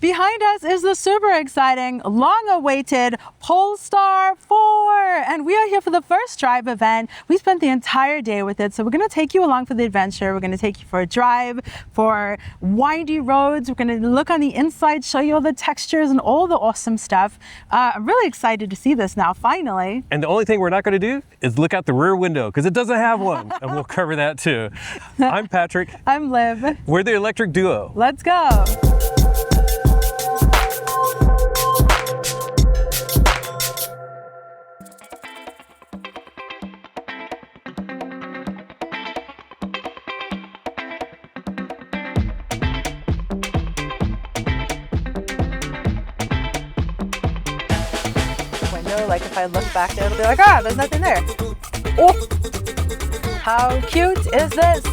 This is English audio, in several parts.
Behind us is the super exciting, long-awaited Polestar 4, and we are here for the first drive event. We spent the entire day with it, so we're going to take you along for the adventure. We're going to take you for a drive, for windy roads. We're going to look on the inside, show you all the textures and all the awesome stuff. I'm really excited to see this now, finally. And the only thing we're not going to do is look out the rear window, because it doesn't have one, and we'll cover that too. I'm Patrick. I'm Liv. We're the electric duo. Let's go. Like if I look back there, it'll be like, ah, there's nothing there. Oh, how cute is this?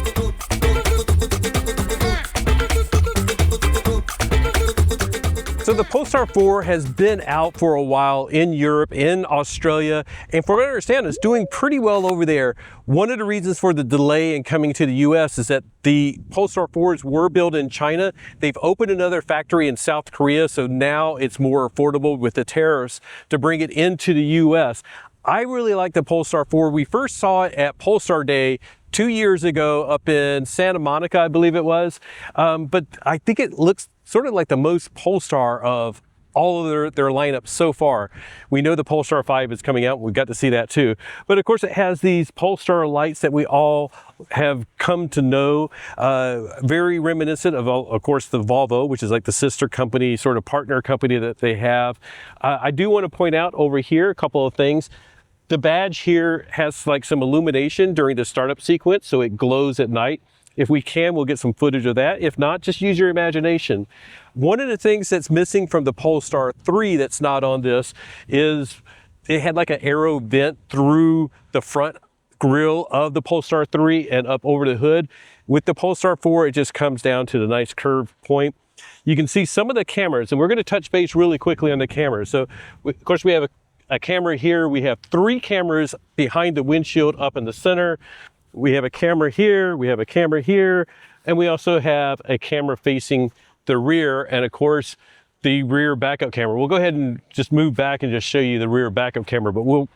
So the Polestar 4 has been out for a while in Europe, in Australia, and from what I understand, it's doing pretty well over there. One of the reasons for the delay in coming to the US is that the Polestar 4s were built in China. They've opened another factory in South Korea, so now it's more affordable with the tariffs to bring it into the US. I really like the Polestar 4. We first saw it at Polestar Day 2 years ago up in Santa Monica, I believe it was. But I think it looks sort of like the most Polestar of all of their lineup so far. We know the Polestar 5 is coming out. We got to see that too. But of course it has these Polestar lights that we all have come to know, very reminiscent of course, the Volvo, which is like the sister company, sort of partner company that they have. I do want to point out over here a couple of things. The badge here has like some illumination during the startup sequence, so it glows at night. If we can, we'll get some footage of that. If not, just use your imagination. One of the things that's missing from the Polestar 3 that's not on this is it had like an aero vent through the front grille of the Polestar 3 and up over the hood. With the Polestar 4, it just comes down to the nice curved point. You can see some of the cameras, and we're going to touch base really quickly on the cameras. So, of course, we have a camera here. We have 3 cameras behind the windshield up in the center. We have a camera here, we have a camera here, and we also have a camera facing the rear, and of course, the rear backup camera. We'll go ahead and just move back and just show you the rear backup camera, but we'll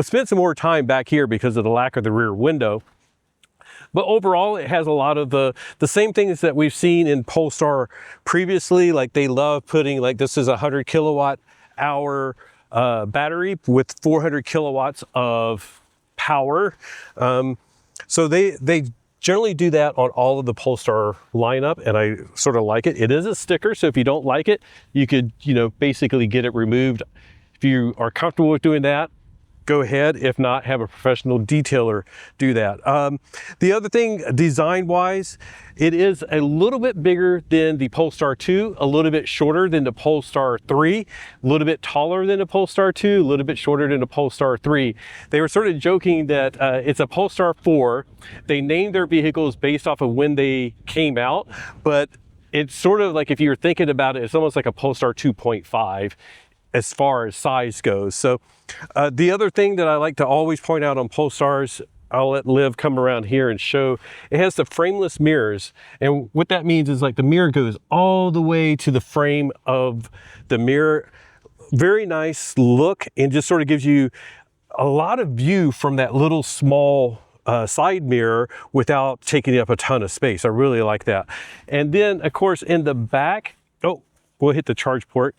spend some more time back here because of the lack of the rear window. But overall, it has a lot of the same things that we've seen in Polestar previously. Like they love putting, like this is a 100 kilowatt hour battery with 400 kilowatts of power. So they generally do that on all of the Polestar lineup, and I sort of like it. It is a sticker, so if you don't like it, you could, basically get it removed. If you are comfortable with doing that, go ahead. If not, have a professional detailer do that. The other thing, design-wise, it is a little bit bigger than the Polestar 2, a little bit shorter than the Polestar 3, a little bit taller than the Polestar 2, a little bit shorter than the Polestar 3. They were sort of joking that it's a Polestar 4. They named their vehicles based off of when they came out, but it's sort of like, if you're thinking about it, it's almost like a Polestar 2.5 as far as size goes. So the other thing that I like to always point out on Polestars, I'll let Liv come around here and show, it has the frameless mirrors. And what that means is like the mirror goes all the way to the frame of the mirror. Very nice look, and just sort of gives you a lot of view from that little small side mirror without taking up a ton of space. I really like that. And then of course in the back, oh, we'll hit the charge port.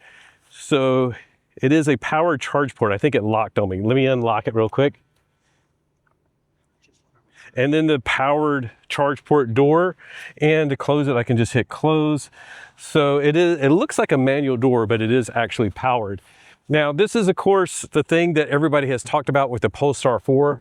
So it is a power charge port. I think it locked on me. Let me unlock it real quick. And then the powered charge port door, and to close it, I can just hit close. So it looks like a manual door, but it is actually powered. Now, this is of course the thing that everybody has talked about with the Polestar 4.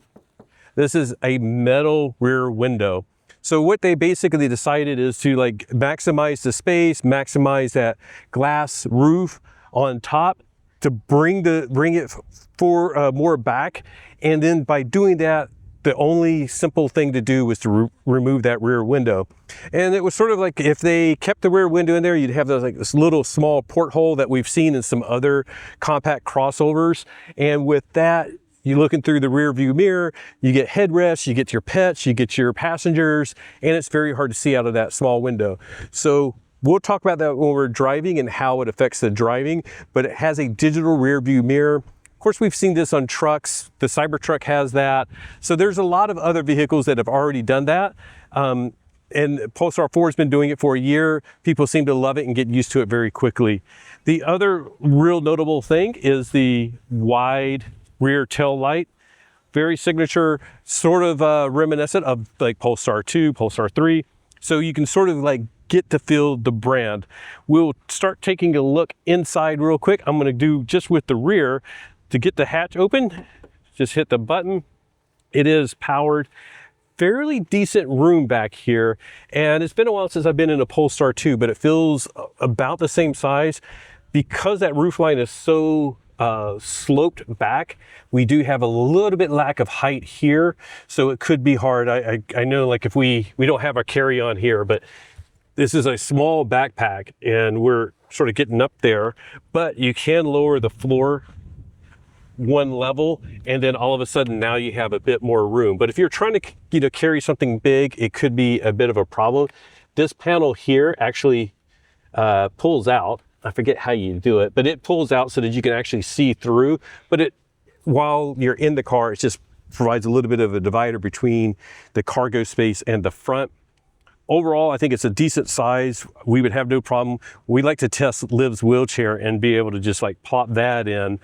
This is a metal rear window. So what they basically decided is to like maximize the space, maximize that glass roof on top to bring it for more back. And then by doing that, the only simple thing to do was to remove that rear window. And it was sort of like, if they kept the rear window in there, you'd have this little small porthole that we've seen in some other compact crossovers. And with that, you're looking through the rear view mirror, you get headrests, you get your pets, you get your passengers, and it's very hard to see out of that small window. So We'll talk about that when we're driving and how it affects the driving, but it has a digital rear view mirror. Of course, we've seen this on trucks. The Cybertruck has that. So there's a lot of other vehicles that have already done that. And Polestar 4 has been doing it for a year. People seem to love it and get used to it very quickly. The other real notable thing is the wide rear tail light. Very signature, sort of reminiscent of like Polestar 2, Polestar 3. So you can sort of like get to feel the brand. We'll start taking a look inside real quick. I'm gonna do just with the rear. To get the hatch open, just hit the button. It is powered. Fairly decent room back here. And it's been a while since I've been in a Polestar 2, but it feels about the same size. Because that roof line is so sloped back, we do have a little bit lack of height here. So it could be hard. I know like if we don't have a carry-on here, but this is a small backpack and we're sort of getting up there, but you can lower the floor one level and then all of a sudden now you have a bit more room. But if you're trying to carry something big, it could be a bit of a problem. This panel here actually pulls out. I forget how you do it, but it pulls out so that you can actually see through. But while you're in the car, it just provides a little bit of a divider between the cargo space and the front. Overall, I think it's a decent size. We would have no problem. We like to test Liv's wheelchair and be able to just like plop that in.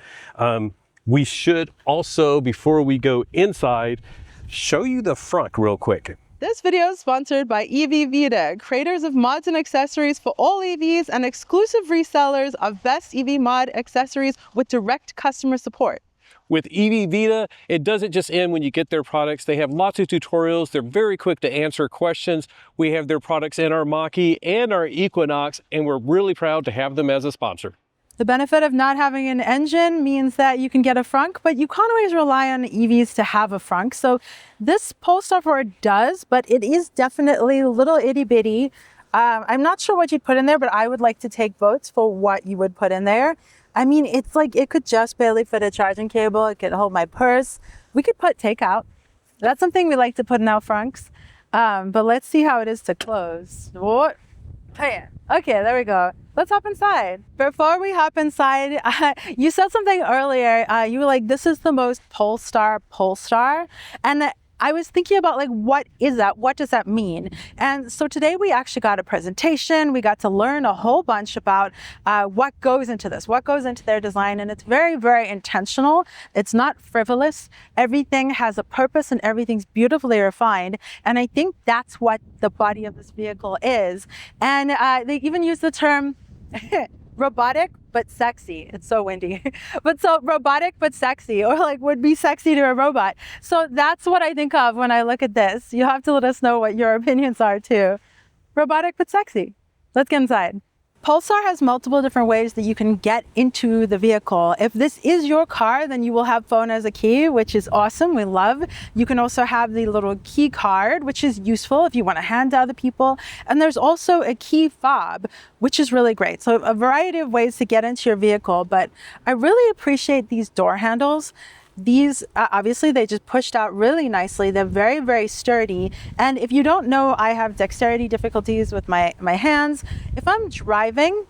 We should also, before we go inside, show you the Frunk real quick. This video is sponsored by EV Vita, creators of mods and accessories for all EVs and exclusive resellers of best EV mod accessories with direct customer support. With EV Vita, it doesn't just end when you get their products. They have lots of tutorials. They're very quick to answer questions. We have their products in our Mach-E and our Equinox, and we're really proud to have them as a sponsor. The benefit of not having an engine means that you can get a Frunk, but you can't always rely on EVs to have a Frunk. So this Polestar 4 does, but it is definitely a little itty bitty. I'm not sure what you'd put in there, but I would like to take votes for what you would put in there. I mean, it's like it could just barely fit a charging cable. It could hold my purse. We could put takeout. That's something we like to put in our Frunks. But let's see how it is to close. What? Okay, there we go. Let's hop inside. Before we hop inside, you said something earlier. You were like, this is the most Polestar. And I was thinking about like, what is that? What does that mean? And so today we actually got a presentation. We got to learn a whole bunch about what goes into this, what goes into their design. And it's very, very intentional. It's not frivolous. Everything has a purpose and everything's beautifully refined. And I think that's what the body of this vehicle is. And they even use the term robotic but sexy. It's so windy. But so robotic but sexy, or like would be sexy to a robot. So that's what I think of when I look at this. You have to let us know what your opinions are too. Robotic but sexy. Let's get inside. Polestar has multiple different ways that you can get into the vehicle. If this is your car, then you will have phone as a key, which is awesome. We love. You can also have the little key card, which is useful if you want to hand to other people. And there's also a key fob, which is really great. So a variety of ways to get into your vehicle, but I really appreciate these door handles. These, obviously, they just pushed out really nicely. They're very, very sturdy. And if you don't know, I have dexterity difficulties with my hands. If I'm driving,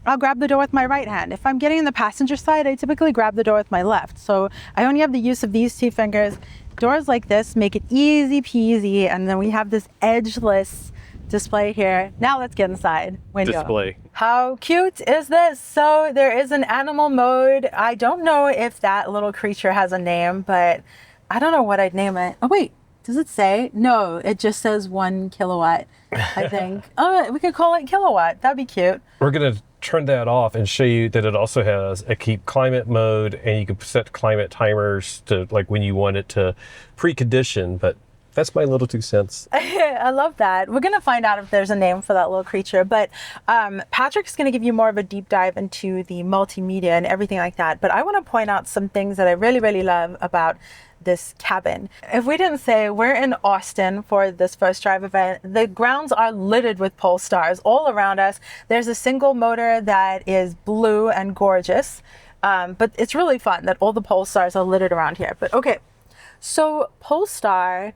I'll grab the door with my right hand. If I'm getting in the passenger side, I typically grab the door with my left. So I only have the use of these two fingers. Doors like this make it easy peasy. And then we have this edgeless display here. Now let's get inside. Window. Display. How cute is this? So there is an animal mode. I don't know if that little creature has a name, but I don't know what I'd name it. Oh wait, does it say? No, it just says 1 kilowatt, I think. Oh, we could call it Kilowatt. That'd be cute. We're gonna turn that off and show you that it also has a keep climate mode, and you can set climate timers to like when you want it to precondition, but that's my little 2 cents. I love that. We're going to find out if there's a name for that little creature, but Patrick's going to give you more of a deep dive into the multimedia and everything like that. But I want to point out some things that I really, really love about this cabin. If we didn't say, we're in Austin for this first drive event. The grounds are littered with Polestars all around us. There's a single motor that is blue and gorgeous, but it's really fun that all the Polestars are littered around here. But okay, so Polestar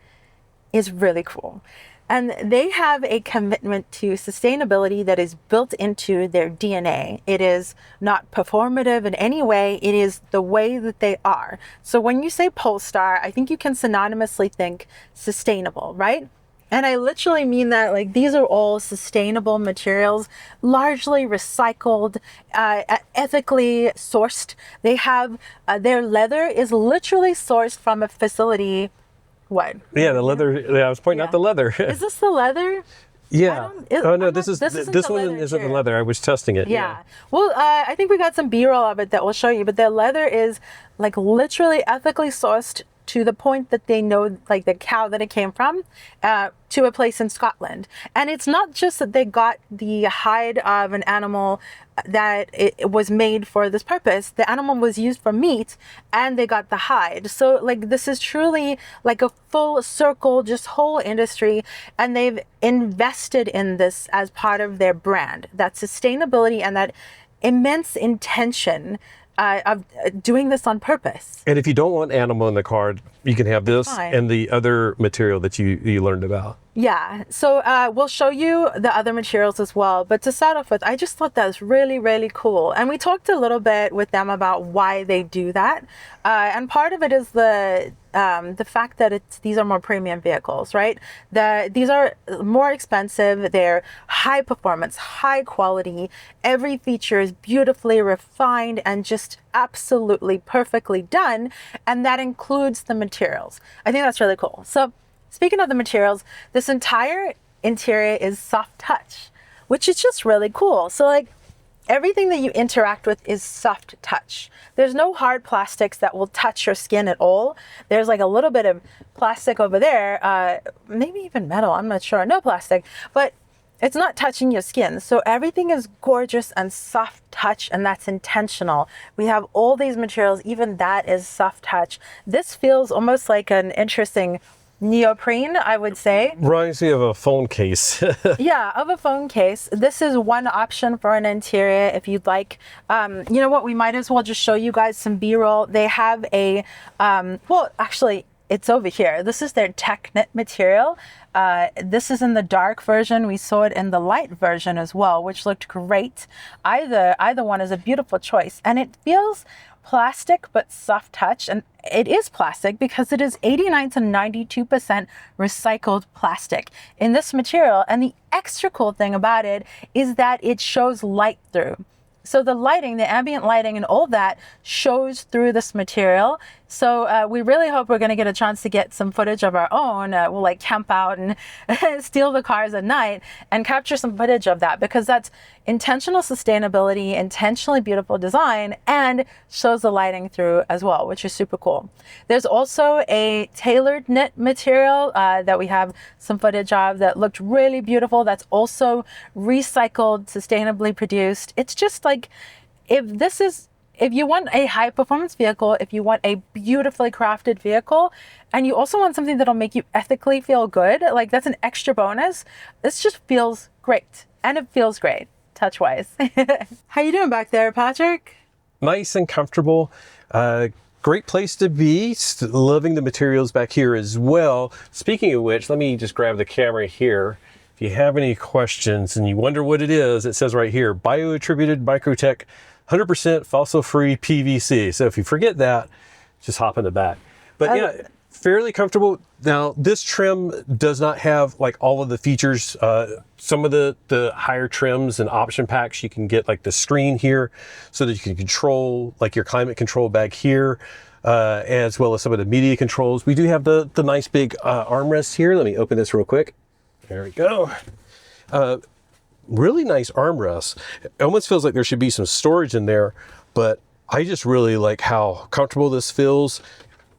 is really cool. And they have a commitment to sustainability that is built into their DNA. It is not performative in any way. It is the way that they are. So when you say Polestar, I think you can synonymously think sustainable, right? And I literally mean that, like, these are all sustainable materials, largely recycled, ethically sourced. They have, their leather is literally sourced from a facility. What? Yeah, the leather. Yeah, I was pointing out the leather. Is this the leather? Yeah. Oh no, this one isn't the leather. I was testing it. Yeah. Well, I think we got some B-roll of it that we'll show you, but the leather is like literally ethically sourced to the point that they know, like, the cow that it came from, to a place in Scotland. And it's not just that they got the hide of an animal that it was made for this purpose. The animal was used for meat and they got the hide. So, like, this is truly like a full circle, just whole industry. And they've invested in this as part of their brand, that sustainability and that immense intention of doing this on purpose. And if you don't want animal in the car, you can have this and the other material that you learned about. Yeah, so we'll show you the other materials as well. But to start off with, I just thought that was really, really cool. And we talked a little bit with them about why they do that. And part of it is the fact that these are more premium vehicles, right? These are more expensive. They're high performance, high quality. Every feature is beautifully refined and just absolutely perfectly done. And that includes the materials. I think that's really cool. So speaking of the materials, this entire interior is soft touch, which is just really cool. So, like, everything that you interact with is soft touch. There's no hard plastics that will touch your skin at all. There's like a little bit of plastic over there, maybe even metal, I'm not sure, no plastic, but it's not touching your skin. So everything is gorgeous and soft touch, and that's intentional. We have all these materials, even that is soft touch. This feels almost like an interesting neoprene, I would say. Reminds me of a phone case. Yeah, of a phone case. This is one option for an interior if you'd like. You know what, we might as well just show you guys some B-roll. They have a, well, actually, it's over here. This is their tech knit material. This is in the dark version. We saw it in the light version as well, which looked great. Either one is a beautiful choice, and it feels plastic but soft touch, and it is plastic because it is 89 to 92% recycled plastic in this material. And the extra cool thing about it is that it shows light through. So the lighting, the ambient lighting and all that shows through this material. So we really hope we're going to get a chance to get some footage of our own. We'll like camp out and steal the cars at night and capture some footage of that, because that's intentional sustainability, intentionally beautiful design, and shows the lighting through as well, which is super cool. There's also a tailored knit material that we have some footage of that looked really beautiful. That's also recycled, sustainably produced. It's just like, if you want a high performance vehicle, if you want a beautifully crafted vehicle, and you also want something that'll make you ethically feel good, like that's an extra bonus. This just feels great, and it feels great touch wise. How you doing back there, Patrick? Nice and comfortable. Great place to be. Loving the materials back here as well. Speaking of which, let me just grab the camera here. If you have any questions and you wonder what it is, it says right here, bioattributed microtech, 100% fossil-free PVC. So if you forget that, just hop in the back. But yeah, fairly comfortable. Now, this trim does not have like all of the features. Some of the higher trims and option packs, you can get like the screen here so that you can control like your climate control back here, as well as some of the media controls. We do have the nice big armrest here. Let me open this real quick. There we go. Really nice armrests. It almost feels like there should be some storage in there, but I just really like how comfortable this feels.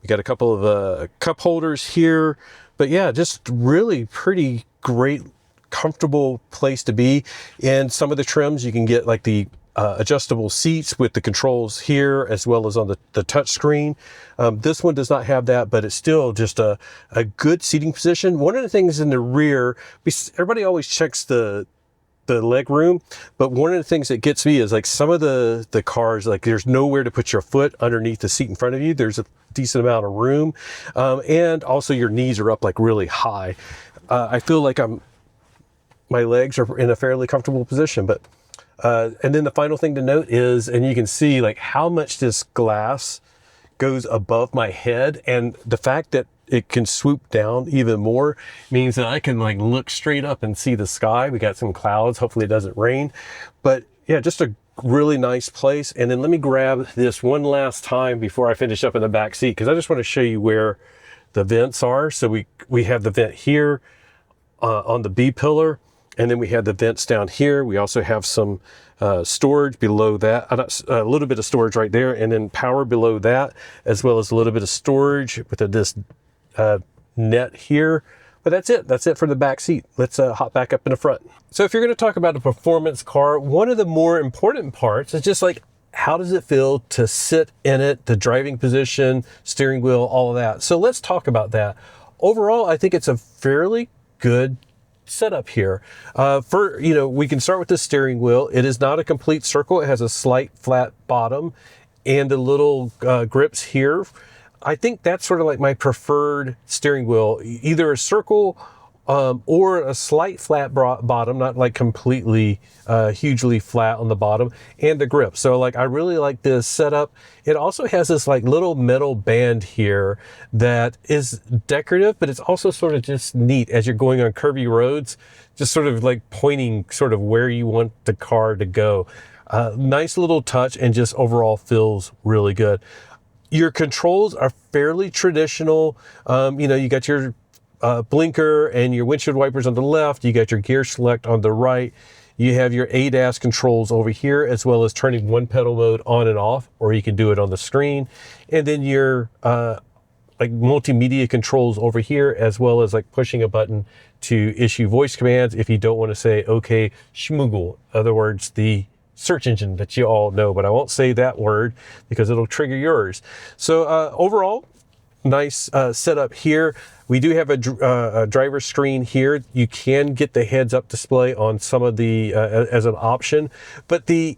We got a couple of cup holders here, but yeah, just really pretty great, comfortable place to be. And some of the trims, you can get like the adjustable seats with the controls here, as well as on the touch screen. This one does not have that, but it's still just a good seating position. One of the things in the rear, everybody always checks the leg room, but one of the things that gets me is like some of the cars, like there's nowhere to put your foot underneath the seat in front of you. There's a decent amount of room, and also your knees are up like really high. I feel like my legs are in a fairly comfortable position. But and then the final thing to note is, and you can see like how much this glass goes above my head, and the fact that it can swoop down even more means that I can like look straight up and see the sky. We got some clouds, hopefully it doesn't rain, but yeah, just a really nice place. And then let me grab this one last time before I finish up in the back seat, because I just want to show you where the vents are. So we have the vent here on the B pillar, and then we have the vents down here. We also have some storage below that, a little bit of storage right there, and then power below that, as well as a little bit of storage with this net here. But that's it for the back seat. Let's hop back up in the front. So if you're going to talk about a performance car, one of the more important parts is just like, how does it feel to sit in it, the driving position, steering wheel, all of that. So let's talk about that. Overall, I think it's a fairly good setup here. We can start with the steering wheel. It is not a complete circle. It has a slight flat bottom and the little grips here. I think that's sort of like my preferred steering wheel, either a circle or a slight flat bottom, not like completely hugely flat on the bottom, and the grip. So like I really like this setup. It also has this like little metal band here that is decorative, but it's also sort of just neat as you're going on curvy roads, just sort of like pointing sort of where you want the car to go. Nice little touch, and just overall feels really good. Your controls are fairly traditional. You got your blinker and your windshield wipers on the left. You got your gear select on the right. You have your ADAS controls over here, as well as turning one pedal mode on and off, or you can do it on the screen. And then your like multimedia controls over here, as well as like pushing a button to issue voice commands if you don't want to say, okay, schmoogle. In other words, the search engine that you all know, but I won't say that word because it'll trigger yours. So overall, nice setup here. We do have a driver screen here. You can get the heads-up display on some of the as an option, but the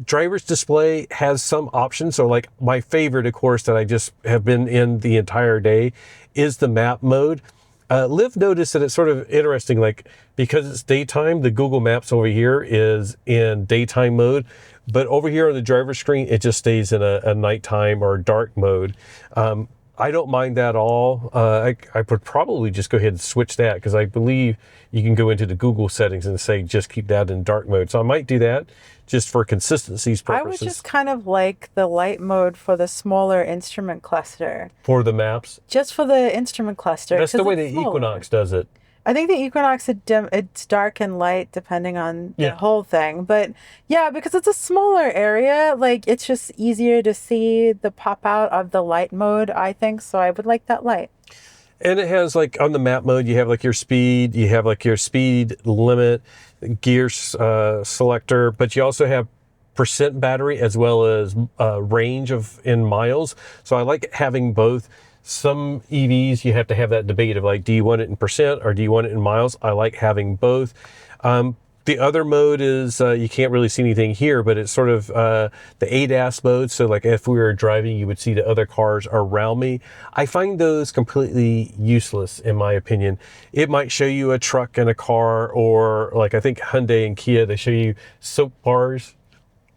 driver's display has some options. So like my favorite, of course, that I just have been in the entire day is the map mode. Liv noticed that it's sort of interesting, like because it's daytime, the Google Maps over here is in daytime mode, but over here on the driver screen, it just stays in a nighttime or dark mode. I don't mind that at all. I would probably just go ahead and switch that, because I believe you can go into the Google settings and say, just keep that in dark mode. So I might do that just for consistency's purposes. I would just kind of like the light mode for the smaller instrument cluster. For the maps? Just for the instrument cluster. That's the way the Equinox does it. I think the Equinox, it's dark and light depending on the whole thing. But yeah, because it's a smaller area, like it's just easier to see the pop out of the light mode, I think. So I would like that light. And it has like on the map mode, you have like your speed, you have like your speed limit, gear selector, but you also have percent battery as well as range in miles. So I like having both. Some EVs, you have to have that debate of like, do you want it in percent or do you want it in miles? I like having both. The other mode is, you can't really see anything here, but it's sort of the ADAS mode. So like if we were driving, you would see the other cars around me. I find those completely useless, in my opinion. It might show you a truck and a car, or like I think Hyundai and Kia, they show you soap bars,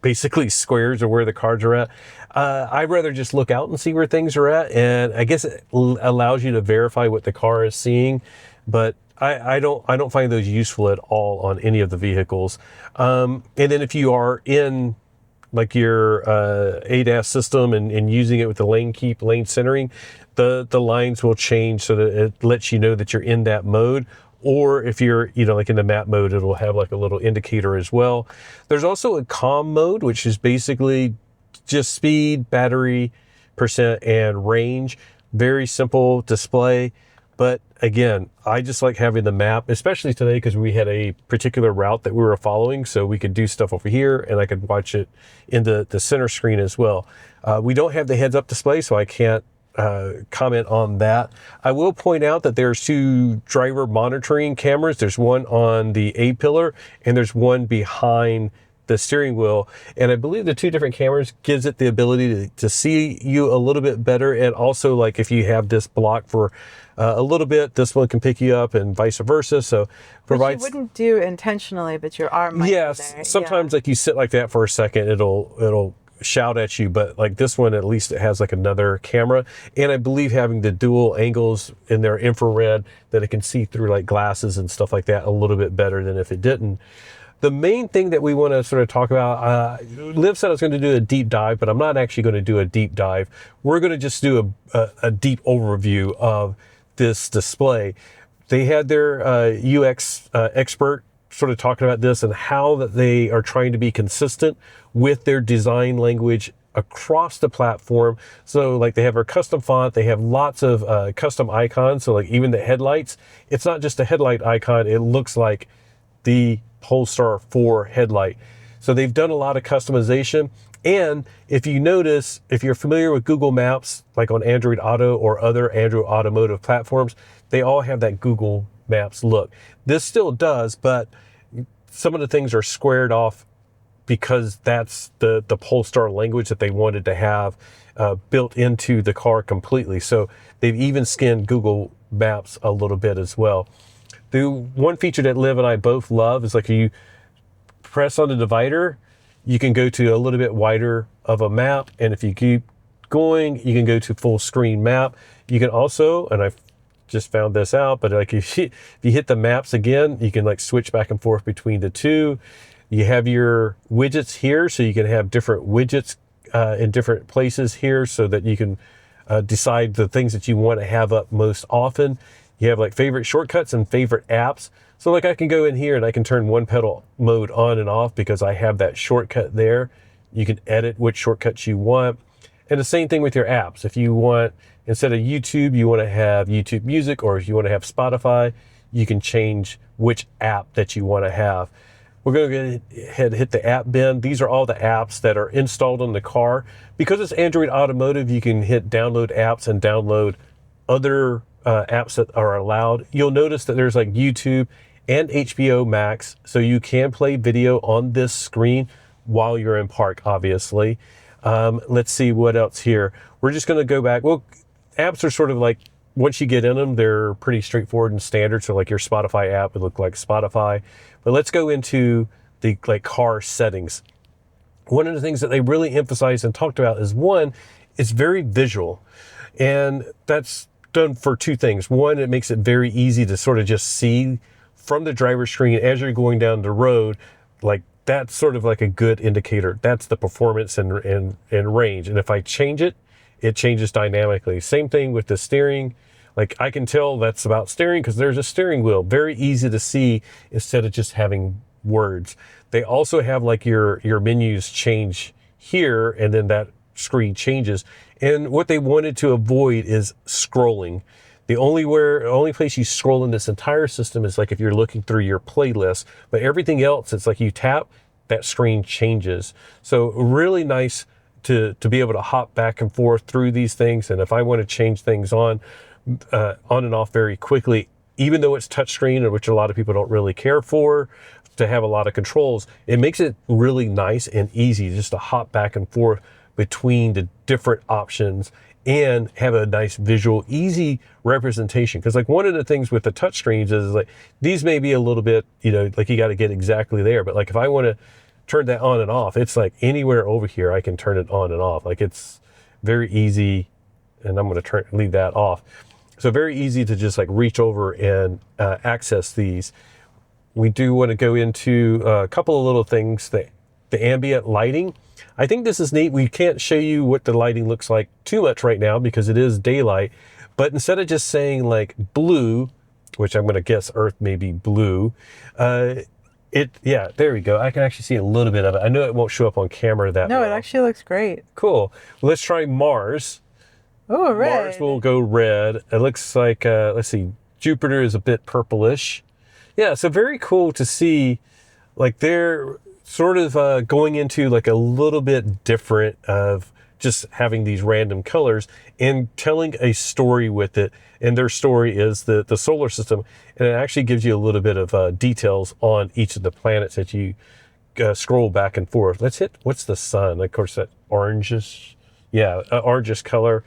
basically squares of where the cars are at. I'd rather just look out and see where things are at, and I guess it allows you to verify what the car is seeing, but I don't find those useful at all on any of the vehicles. And then if you are in like your ADAS system and using it with the lane keep, lane centering, the lines will change so that it lets you know that you're in that mode. Or if you're, like in the map mode, it'll have like a little indicator as well. There's also a calm mode, which is basically just speed, battery, percent, and range. Very simple display. But again, I just like having the map, especially today because we had a particular route that we were following. So we could do stuff over here and I could watch it in the center screen as well. We don't have the heads-up display, so I can't comment on that. I will point out that there's 2 driver monitoring cameras. There's one on the A pillar and there's one behind the steering wheel. And I believe the two different cameras gives it the ability to see you a little bit better. And also, like, if you have this block for a little bit, this one can pick you up and vice versa. So provides. Which you wouldn't do intentionally, but your arm might Yes, be there. sometimes like you sit like that for a second, it'll shout at you, but like this one, at least it has like another camera. And I believe having the dual angles in their infrared that it can see through like glasses and stuff like that a little bit better than if it didn't. The main thing that we want to sort of talk about, Liv said I was going to do a deep dive, but I'm not actually going to do a deep dive. We're going to just do a deep overview of this display. They had their UX expert sort of talking about this and how that they are trying to be consistent with their design language across the platform. So like they have our custom font, they have lots of custom icons. So like even the headlights, it's not just a headlight icon, it looks like the Polestar 4 headlight. So they've done a lot of customization. And if you notice, if you're familiar with Google Maps, like on Android Auto or other Android automotive platforms, they all have that Google Maps look. This still does, but some of the things are squared off because that's the Polestar language that they wanted to have built into the car completely. So they've even skinned Google Maps a little bit as well. The one feature that Liv and I both love is like you press on the divider, you can go to a little bit wider of a map. And if you keep going, you can go to full screen map. You can also, and I've just found this out, but like if you hit the maps again, you can like switch back and forth between the two. You have your widgets here, so you can have different widgets in different places here so that you can decide the things that you want to have up most often. You have like favorite shortcuts and favorite apps. So like I can go in here and I can turn one pedal mode on and off because I have that shortcut there. You can edit which shortcuts you want. And the same thing with your apps. If you want, instead of YouTube, you want to have YouTube Music, or if you want to have Spotify, you can change which app that you want to have. We're going to go ahead and hit the app bin. These are all the apps that are installed on the car. Because it's Android Automotive, you can hit download apps and download other apps that are allowed. You'll notice that there's like YouTube and HBO Max, so you can play video on this screen while you're in park, obviously. Let's see what else here. We're just going to go back. Well, apps are sort of like, once you get in them, they're pretty straightforward and standard. So like your Spotify app would look like Spotify. But let's go into the like car settings. One of the things that they really emphasized and talked about is one, it's very visual. And that's done for two things. One, it makes it very easy to sort of just see from the driver's screen as you're going down the road. Like that's sort of like a good indicator. That's the performance and range. And if I change it, it changes dynamically. Same thing with the steering. Like I can tell that's about steering because there's a steering wheel. Very easy to see instead of just having words. They also have like your menus change here, and then that screen changes. And what they wanted to avoid is scrolling. The only place you scroll in this entire system is like if you're looking through your playlist, but everything else, it's like you tap, that screen changes. So really nice to be able to hop back and forth through these things. And if I want to change things on and off very quickly, even though it's touchscreen, which a lot of people don't really care for, to have a lot of controls, it makes it really nice and easy just to hop back and forth between the different options and have a nice visual, easy representation. Because like one of the things with the touchscreens is like, these may be a little bit, like you got to get exactly there. But like if I want to turn that on and off, it's like anywhere over here, I can turn it on and off. Like it's very easy. And I'm going to leave that off. So very easy to just like reach over and access these. We do want to go into a couple of little things, the ambient lighting. I think this is neat. We can't show you what the lighting looks like too much right now because it is daylight. But instead of just saying like blue, which I'm going to guess Earth may be blue, yeah, there we go. I can actually see a little bit of it. I know it won't show up on camera that No, well. it actually looks great. Cool. Well, let's try Mars. Oh, red. Mars will go red. It looks like, let's see, Jupiter is a bit purplish. Yeah, so very cool to see, like they're sort of going into like a little bit different of just having these random colors and telling a story with it. And their story is the solar system. And it actually gives you a little bit of details on each of the planets that you scroll back and forth. Let's hit, what's the sun? Of course, that orangish, yeah, orangish color.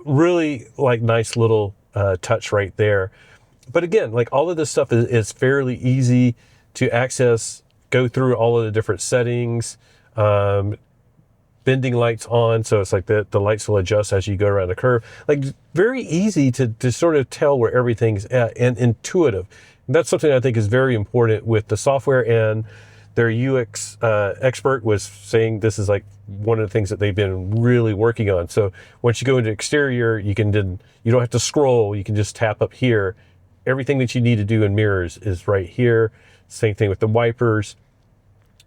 Really like nice little touch right there. But again, like all of this stuff is fairly easy to access, go through all of the different settings, bending lights on. So it's like the lights will adjust as you go around the curve. Like very easy to sort of tell where everything's at and intuitive. And that's something I think is very important with the software, and their UX expert was saying this is like one of the things that they've been really working on. So once you go into exterior, you don't have to scroll, you can just tap up here. Everything that you need to do in mirrors is right here. Same thing with the wipers.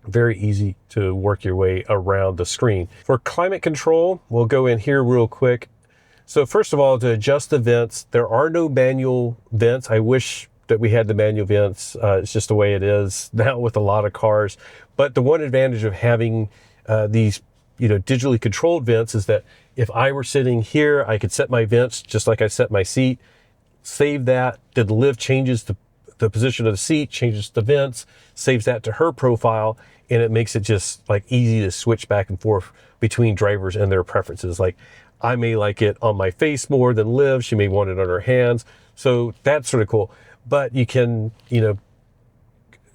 Very easy to work your way around the screen. For climate control, we'll go in here real quick. So first of all, to adjust the vents, there are no manual vents. I wish that we had the manual vents. It's just the way it is now with a lot of cars. But the one advantage of having these, digitally controlled vents is that if I were sitting here, I could set my vents just like I set my seat, save that, then Liv changes the position of the seat, changes the vents, saves that to her profile, and it makes it just like easy to switch back and forth between drivers and their preferences. Like I may like it on my face more than Liv, she may want it on her hands. So that's sort of cool. But you can,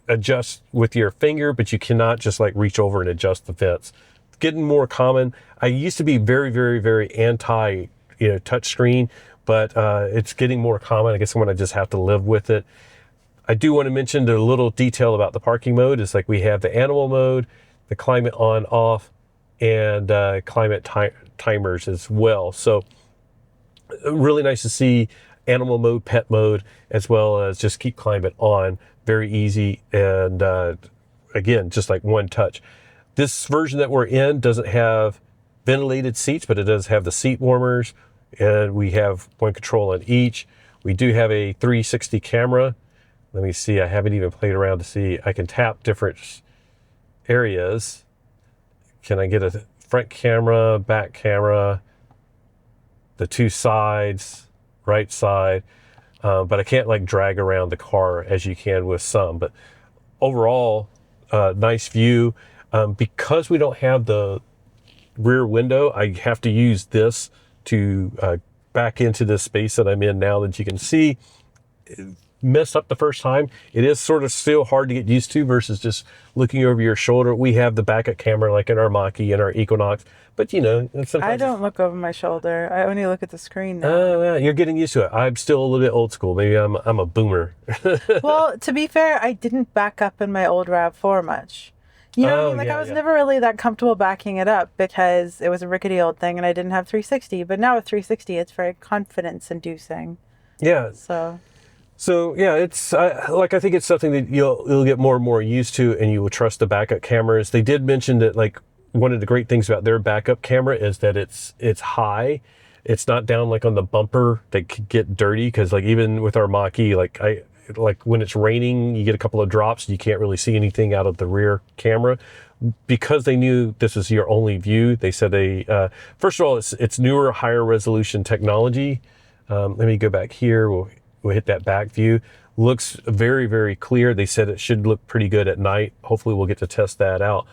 adjust with your finger, but you cannot just like reach over and adjust the vents. It's getting more common. I used to be very, very, very anti, touch screen, but it's getting more common. I guess I'm gonna just have to live with it. I do want to mention the little detail about the parking mode. It's like we have the animal mode, the climate on, off, and climate timers as well. So really nice to see animal mode, pet mode, as well as just keep climate on. Very easy, and again, just like one touch. This version that we're in doesn't have ventilated seats, but it does have the seat warmers, and we have one control on each. We do have a 360 camera. Let me see, I haven't even played around to see. I can tap different areas. Can I get a front camera, back camera, the two sides, right side, but I can't like drag around the car as you can with some. But overall, nice view. Because we don't have the rear window, I have to use this to back into this space that I'm in now that you can see. Messed up the first time. It is sort of still hard to get used to versus just looking over your shoulder. We have the backup camera like in our Mach-E and our Equinox, but I don't look over my shoulder. I only look at the screen now. Oh, yeah, you're getting used to it. I'm still a little bit old school. Maybe I'm a boomer. Well, to be fair, I didn't back up in my old RAV4 much. You know what I mean? Like yeah, I was never really that comfortable backing it up because it was a rickety old thing and I didn't have 360. But now with 360, it's very confidence inducing. Yeah. So yeah, it's I think it's something that you'll get more and more used to, and you will trust the backup cameras. They did mention that like one of the great things about their backup camera is that it's high. It's not down like on the bumper that could get dirty, because like even with our Mach-E, like when it's raining, you get a couple of drops and you can't really see anything out of the rear camera. Because they knew this was your only view, they said first of all, it's newer, higher resolution technology. Let me go back here. We'll hit that back view. Looks very, very clear. They said it should look pretty good at night. Hopefully we'll get to test that out.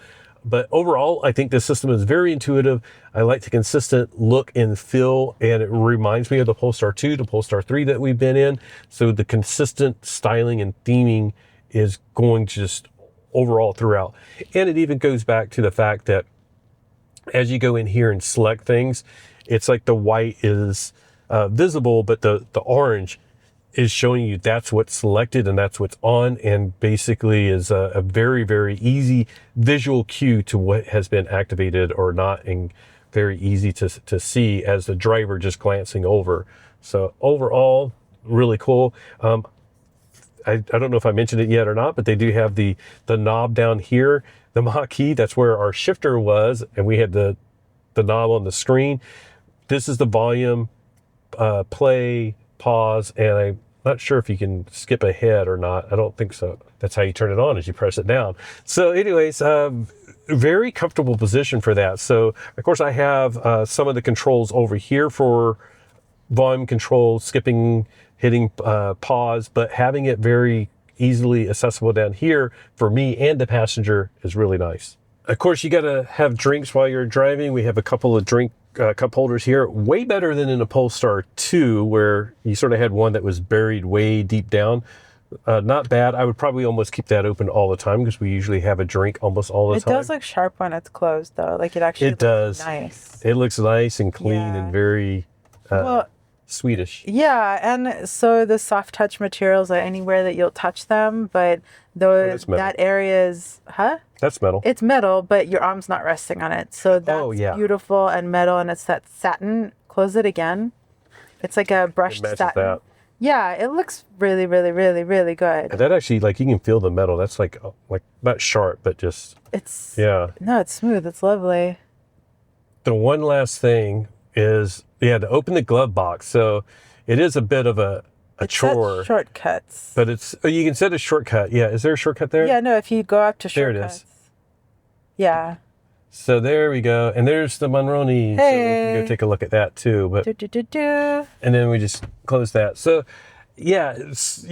But overall, I think this system is very intuitive. I like the consistent look and feel, and it reminds me of the Polestar 2, the Polestar 3 that we've been in. So the consistent styling and theming is going to just overall throughout. And it even goes back to the fact that as you go in here and select things, it's like the white is visible, but the orange is showing you that's what's selected and that's what's on, and basically is a very, very easy visual cue to what has been activated or not, and very easy to see as the driver just glancing over. So overall, really cool. I don't know if I mentioned it yet or not, but they do have the knob down here, the Mach-E, that's where our shifter was, and we had the knob on the screen. This is the volume, play, pause, and I'm not sure if you can skip ahead or not. I don't think so. That's how you turn it on, as you press it down. So anyways, very comfortable position for that. So of course I have some of the controls over here for volume control, skipping, hitting pause, but having it very easily accessible down here for me and the passenger is really nice. Of course, you got to have drinks while you're driving. We have a couple of drink cup holders here, way better than in a Polestar 2, where you sort of had one that was buried way deep down. Not bad. I would probably almost keep that open all the time because we usually have a drink almost all the time. It does look sharp when it's closed, though. Like, it actually looks nice. It looks nice and clean and very Swedish. Yeah, and so the soft touch materials are anywhere that you'll touch them, but that area is, That's metal. It's metal, but your arm's not resting on it. So that's beautiful and metal, and it's that satin. Close it again. It's like a brushed satin. That. Yeah, it looks really, really, really, really good. And that actually, like, you can feel the metal. That's like not sharp, but just... No, it's smooth. It's lovely. The one last thing is, to open the glove box. So it is a bit of a chore. Shortcuts. But you can set a shortcut. Yeah, is there a shortcut there? Yeah, no, if you go up to shortcuts. There it is. Yeah. So there we go. And there's the Monroney. Hey. So we can go take a look at that too. But And then we just close that. So yeah, it's,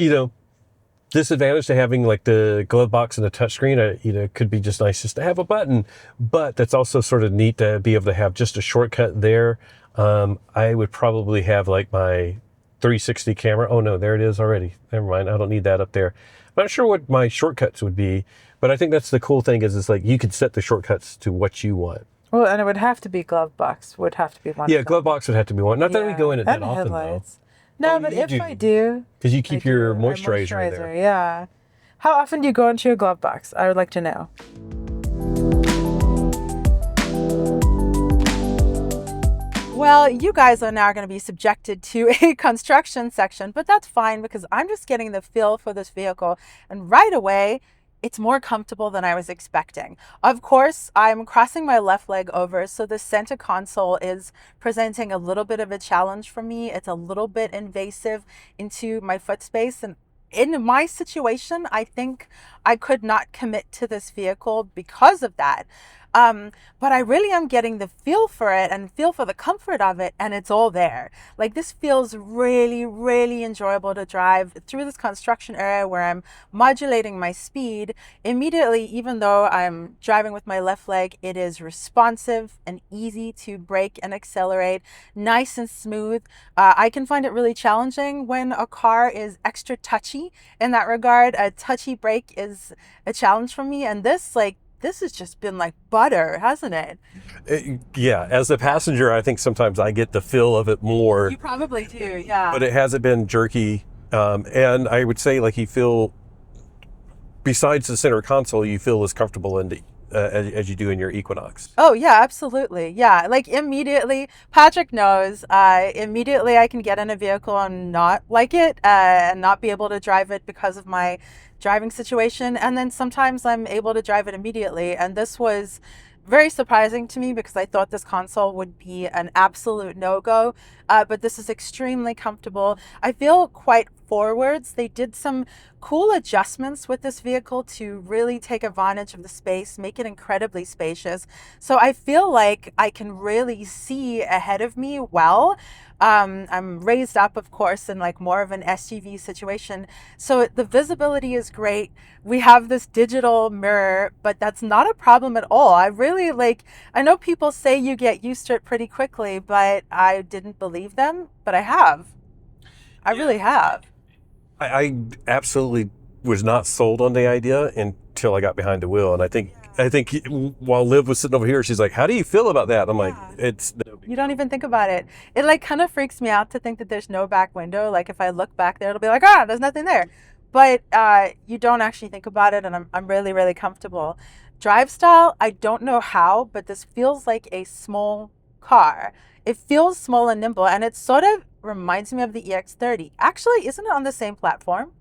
disadvantage to having like the glove box and the touchscreen, could be just nice just to have a button, but that's also sort of neat to be able to have just a shortcut there. I would probably have like my 360 camera. Oh no, there it is already. Never mind. I don't need that up there. I'm not sure what my shortcuts would be, but I think that's the cool thing is like you could set the shortcuts to what you want. Well, and it would have to be glove box. Would have to be one. Yeah, glove box would have to be one. Not that we go in it that often headlights. though. No, but if I do. Because you keep your moisturizer in there. Yeah. How often do you go into your glove box? I would like to know. Well, you guys are now going to be subjected to a construction section, but that's fine because I'm just getting the feel for this vehicle. And right away, it's more comfortable than I was expecting. Of course, I'm crossing my left leg over, so the center console is presenting a little bit of a challenge for me. It's a little bit invasive into my foot space. And in my situation, I think I could not commit to this vehicle because of that. But I really am getting the feel for it and feel for the comfort of it, and it's all there. Like, this feels really, really enjoyable to drive through this construction area where I'm modulating my speed. Immediately, even though I'm driving with my left leg, it is responsive and easy to brake and accelerate, nice and smooth. I can find it really challenging when a car is extra touchy. In that regard, a touchy brake is a challenge for me, and this has just been like butter, hasn't it? Yeah, as a passenger, I think sometimes I get the feel of it more. You probably do, yeah. But it hasn't been jerky. And I would say, like, you feel, besides the center console, you feel as comfortable as you do in your Equinox. Oh, yeah, absolutely. Yeah, like immediately, Patrick knows, immediately I can get in a vehicle and not like it and not be able to drive it because of my driving situation, and then sometimes I'm able to drive it immediately, and this was very surprising to me because I thought this console would be an absolute no-go, but this is extremely comfortable. I feel quite forwards. They did some cool adjustments with this vehicle to really take advantage of the space, make it incredibly spacious. So I feel like I can really see ahead of me well. I'm raised up, of course, in like more of an SUV situation. So the visibility is great. We have this digital mirror, but that's not a problem at all. I know people say you get used to it pretty quickly, but I didn't believe them, but I have. I really have. I absolutely was not sold on the idea until I got behind the wheel. And I think while Liv was sitting over here, she's like, how do you feel about that? I'm like, it's no big You don't even think about it. It like kind of freaks me out to think that there's no back window. Like if I look back there, it'll be like, there's nothing there. But you don't actually think about it, and I'm really, really comfortable. Drive style, I don't know how, but this feels like a small car. It feels small and nimble, and it sort of reminds me of the EX30. Actually, isn't it on the same platform?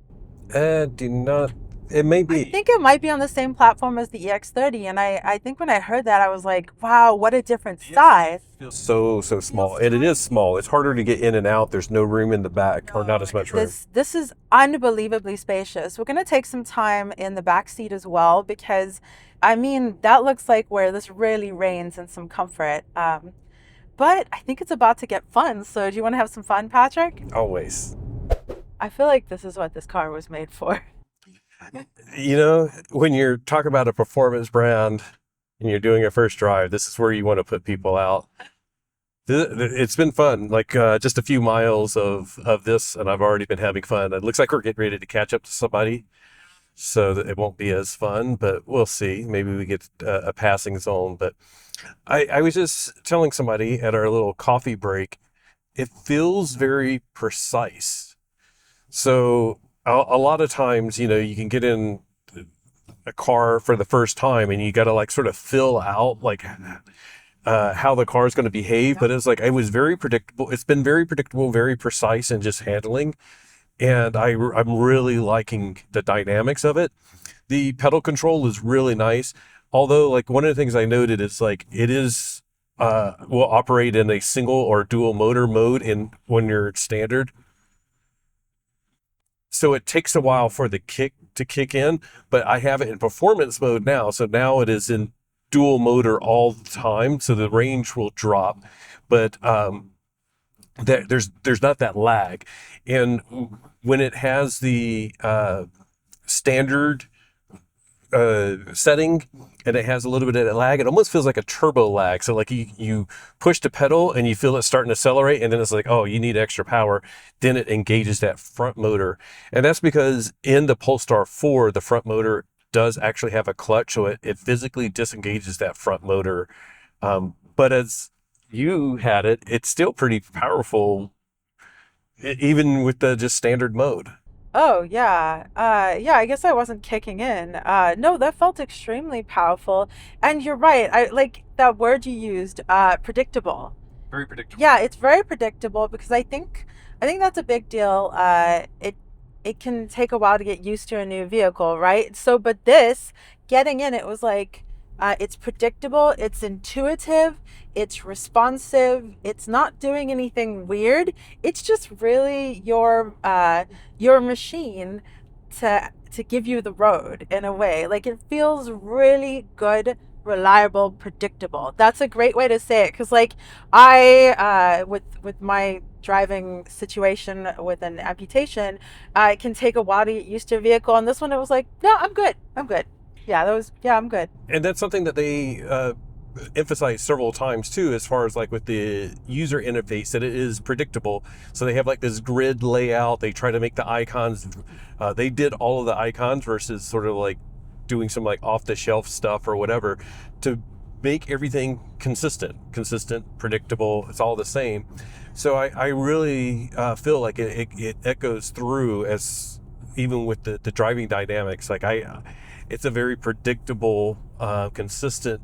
It may be. I think it might be on the same platform as the EX30, and I think when I heard that, I was like, wow, what a different size. It feels so small, and it is small. It's harder to get in and out. There's no room in the back, or not as much room. This is unbelievably spacious. We're going to take some time in the back seat as well, because, I mean, that looks like where this really reigns in some comfort. But I think it's about to get fun. So do you want to have some fun, Patrick? Always. I feel like this is what this car was made for. You know, when you're talking about a performance brand and you're doing a first drive, this is where you want to put people out. It's been fun, like just a few miles of this, and I've already been having fun. It looks like we're getting ready to catch up to somebody, so that it won't be as fun, but we'll see. Maybe we get a passing zone. But I was just telling somebody at our little coffee break, it feels very precise. So a lot of times, you know, you can get in a car for the first time and you got to like sort of fill out like how the car is going to behave. But it's like, it was very predictable. It's been very predictable, very precise in just handling. And I'm really liking the dynamics of it. The pedal control is really nice. Although, like, one of the things I noted is like it is will operate in a single or dual motor mode when you're standard. So it takes a while for the kick to kick in, but I have it in performance mode now. So now it is in dual motor all the time. So the range will drop, but there's not that lag. And when it has the standard setting and it has a little bit of lag, it almost feels like a turbo lag. So like you push the pedal and you feel it starting to accelerate, and then it's like, oh, you need extra power. Then it engages that front motor. And that's because in the Polestar 4, the front motor does actually have a clutch, so it physically disengages that front motor. But as you had it, it's still pretty powerful, even with the just standard mode. Oh, yeah. Yeah, I guess I wasn't kicking in. No, that felt extremely powerful. And you're right. I like that word you used, predictable. Very predictable. Yeah, it's very predictable because I think that's a big deal. It can take a while to get used to a new vehicle, right? So, but this getting in, it was like it's predictable, it's intuitive, it's responsive, it's not doing anything weird. It's just really your machine to give you the road in a way. Like it feels really good, reliable, predictable. That's a great way to say it because like I with my driving situation with an amputation, it can take a while to get used to a vehicle, and this one it was like, no, I'm good. Yeah, I'm good. And that's something that they emphasize several times too, as far as like with the user interface, that it is predictable. So they have like this grid layout. They try to make the icons. They did all of the icons versus sort of like doing some like off the shelf stuff or whatever to make everything consistent, predictable. It's all the same. So I really feel like it echoes through as even with the driving dynamics. Like it's a very predictable, consistent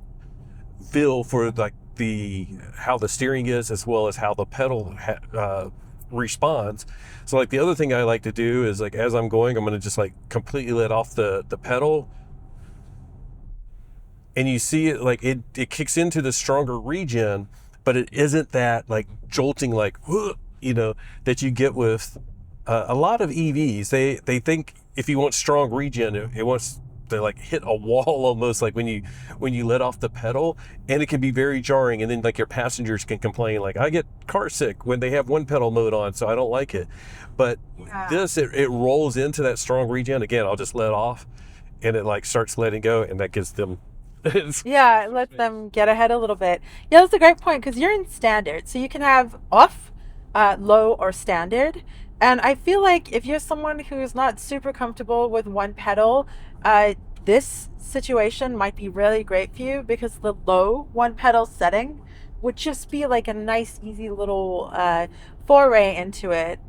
feel for like how the steering is as well as how the pedal responds. So like the other thing I like to do is like as I'm going, I'm going to just like completely let off the pedal, and you see it like it kicks into the stronger regen, but it isn't that like jolting like you know that you get with a lot of EVs. They think if you want strong regen, it wants to like hit a wall almost, like when you let off the pedal, and it can be very jarring, and then like your passengers can complain like, I get car sick when they have one pedal mode on, so I don't like it. But this it rolls into that strong regen again. I'll just let off and it like starts letting go, and that gives them Yeah, let them get ahead a little bit. Yeah, that's a great point because you're in standard, so you can have off, low, or standard. And I feel like if you're someone who's not super comfortable with one pedal, this situation might be really great for you because the low one pedal setting would just be like a nice, easy little foray into it.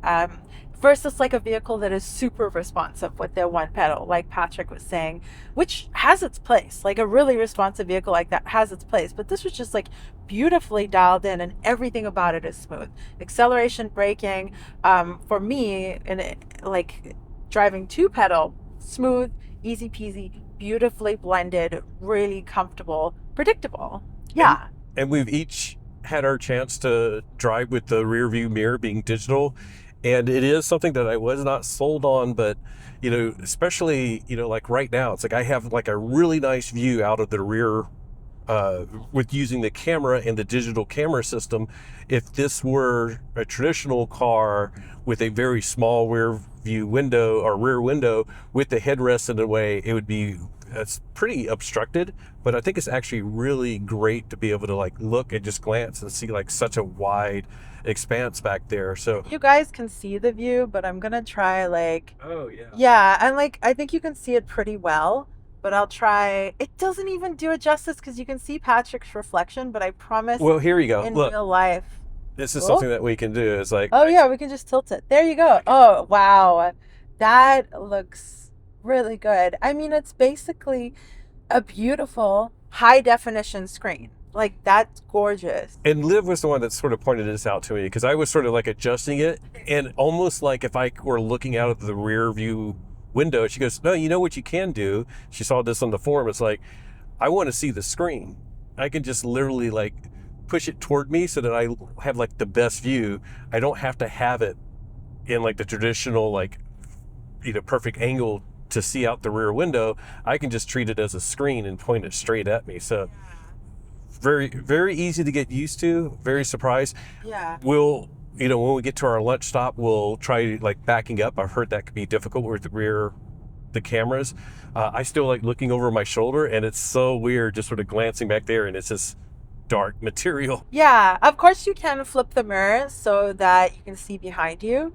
Versus like a vehicle that is super responsive with their one pedal, like Patrick was saying, which has its place. Like a really responsive vehicle like that has its place. But this was just like beautifully dialed in, and everything about it is smooth. Acceleration, braking, for me, and like driving two pedal, smooth, easy peasy, beautifully blended, really comfortable, predictable. Yeah. And we've each had our chance to drive with the rear view mirror being digital. And it is something that I was not sold on, but, you know, especially, you know, like right now, it's like I have like a really nice view out of the rear with using the camera and the digital camera system. If this were a traditional car with a very small rear view window or rear window with the headrest in a way, it would be, it's pretty obstructed, but I think it's actually really great to be able to like look and just glance and see like such a wide expanse back there. So You guys can see the view, but I'm gonna try like, oh yeah. yeah, and like I think you can see it pretty well, but I'll try. It doesn't even do it justice because you can see Patrick's reflection, but I promise Well, here you go. in Look, real life. this is Oh, something that we can do. It's like, oh yeah, we can just tilt it. There you go. Oh wow, that looks really good. I mean, it's basically a beautiful high definition screen. Like that's gorgeous. and Liv was the one that sort of pointed this out to me because I was sort of like adjusting it and almost like if I were looking out of the rear view window, she goes, no, you know what you can do? She saw this on the forum. It's like, I want to see the screen. I can just literally like push it toward me so that I have like the best view. I don't have to have it in like the traditional, like, you know, perfect angle to see out the rear window. I can just treat it as a screen and point it straight at me. So very, very easy to get used to. Very surprised. Yeah. We'll, you know, when we get to our lunch stop, we'll try like backing up. I've heard that could be difficult with the cameras. I still like looking over my shoulder, and it's so weird just sort of glancing back there, and it's just dark material. Yeah, of course you can flip the mirrors so that you can see behind you.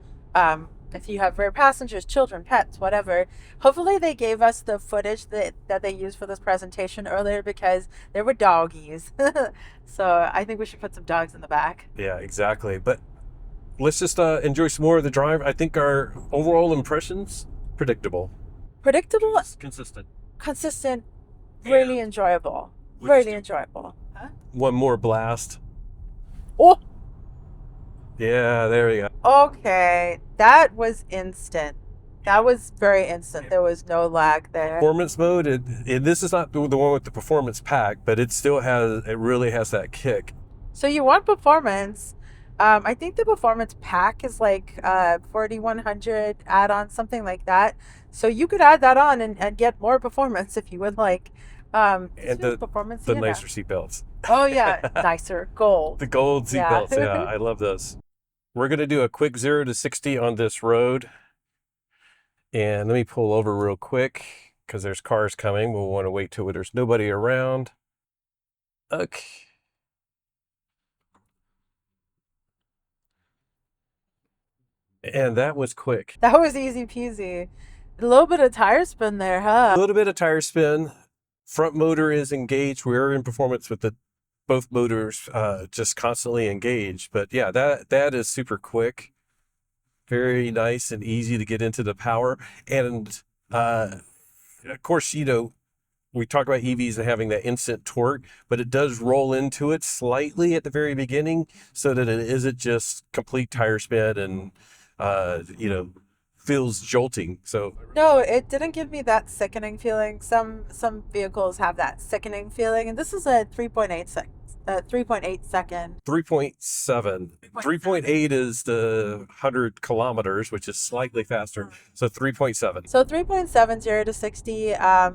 If you have rear passengers, children, pets, whatever. Hopefully they gave us the footage that they used for this presentation earlier because there were doggies. So I think we should put some dogs in the back. Yeah, exactly. But let's just enjoy some more of the drive. I think our overall impressions, predictable. Predictable, Consistent. consistent, really enjoyable. Which- Really enjoyable. Huh? One more blast. Oh, Yeah, there we go. okay. That was instant. That was very instant. There was no lag there. Performance mode, and this is not the one with the performance pack, but it still has, it really has that kick. So you want performance. I think the performance pack is like 4100 add-on, something like that. So you could add that on and get more performance if you would like. And Performance, the yeah. nicer seatbelts. Oh yeah, nicer gold. The gold Yeah. seatbelts, yeah, I love those. We're gonna do a quick 0 to 60 on this road. And let me pull over real quick because there's cars coming. We'll want to wait till there's nobody around. Okay. And that was quick. That was easy peasy. A little bit of tire spin there, A huh? little bit of tire spin. Front motor is engaged. We're in performance with both motors just constantly engaged. But yeah, that is super quick. Very nice and easy to get into the power. And of course, you know, we talk about EVs and having that instant torque, but it does roll into it slightly at the very beginning so that it isn't just complete tire spin and, you know, feels jolting. So No, it didn't give me that sickening feeling. Some vehicles have that sickening feeling, and this is a 3.8 second. 3.8 second. 3.7. 3.8 is the 100 kilometers, which is slightly faster. So 3.7. So 3.7 0 to 60,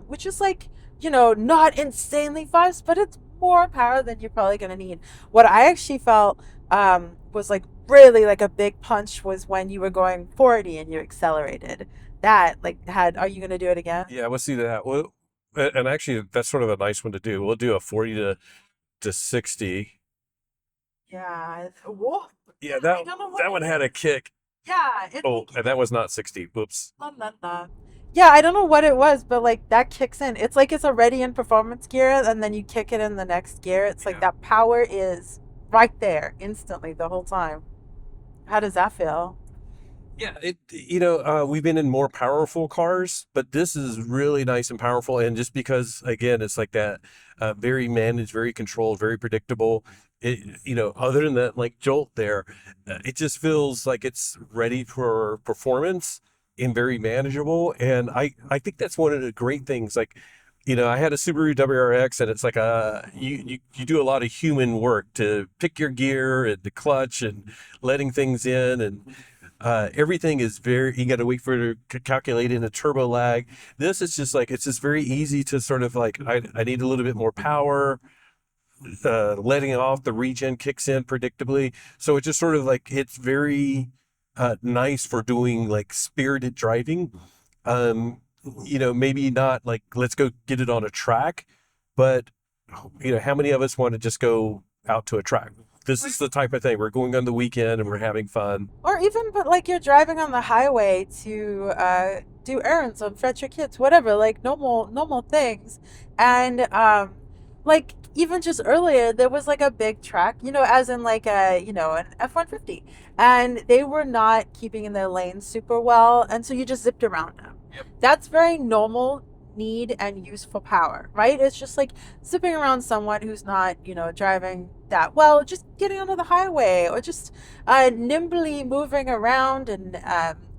which is like, you know, not insanely fast, but it's more power than you're probably going to need. What I actually felt was like really like a big punch was when you were going 40 and you accelerated. That like are you going to do it again? Yeah, we'll see that. Well, and actually, that's sort of a nice one to do. We'll do a 40 to 60. Yeah. Whoa. Yeah, I don't know what that one had a kick. Yeah. Oh, and that was not 60. Whoops. La, la, la. Yeah, I don't know what it was, but like that kicks in. It's like it's already in performance gear, and then you kick it in the next gear. It's like that power is right there instantly the whole time. How does that feel? Yeah, we've been in more powerful cars, but this is really nice and powerful. And just because, again, it's like that very managed, very controlled, very predictable. Other than that, like jolt there, it just feels like it's ready for performance and very manageable. And I think that's one of the great things. Like, I had a Subaru WRX, and it's like you do a lot of human work to pick your gear and the clutch and letting things in, and everything is you got to wait for it to calculate in a turbo lag. This is just like, it's just very easy to sort of like, I need a little bit more power. Letting off, the regen kicks in predictably. So it's just sort of like, it's very nice for doing like spirited driving. Maybe not like, let's go get it on a track, but how many of us want to just go out to a track? This is the type of thing. We're going on the weekend and we're having fun. Or even, but like you're driving on the highway to do errands or fetch your kids, whatever, like normal things. And like even just earlier, there was like a big track, as in like an F-150, and they were not keeping in their lanes super well, and so you just zipped around them. Yep. That's very normal need and useful power, right? It's just like zipping around someone who's not, driving that well, just getting onto the highway, or just nimbly moving around and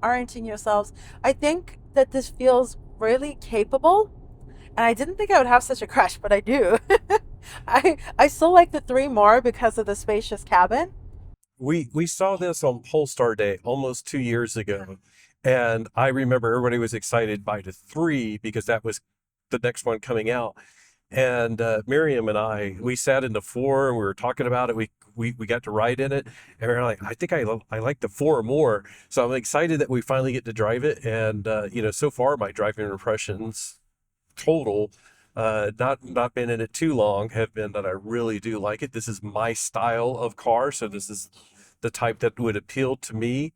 orienting yourselves. I think that this feels really capable, and I didn't think I would have such a crush, but I do. I still like the 3 more because of the spacious cabin. We saw this on Polestar Day almost 2 years ago. And I remember everybody was excited by the 3 because that was the next one coming out. And Miriam and we sat in the 4 and we were talking about it. We got to ride in it, and we were like, I think I like the 4 more. So I'm excited that we finally get to drive it. And so far my driving impressions total, not been in it too long, have been that I really do like it. This is my style of car, so this is the type that would appeal to me.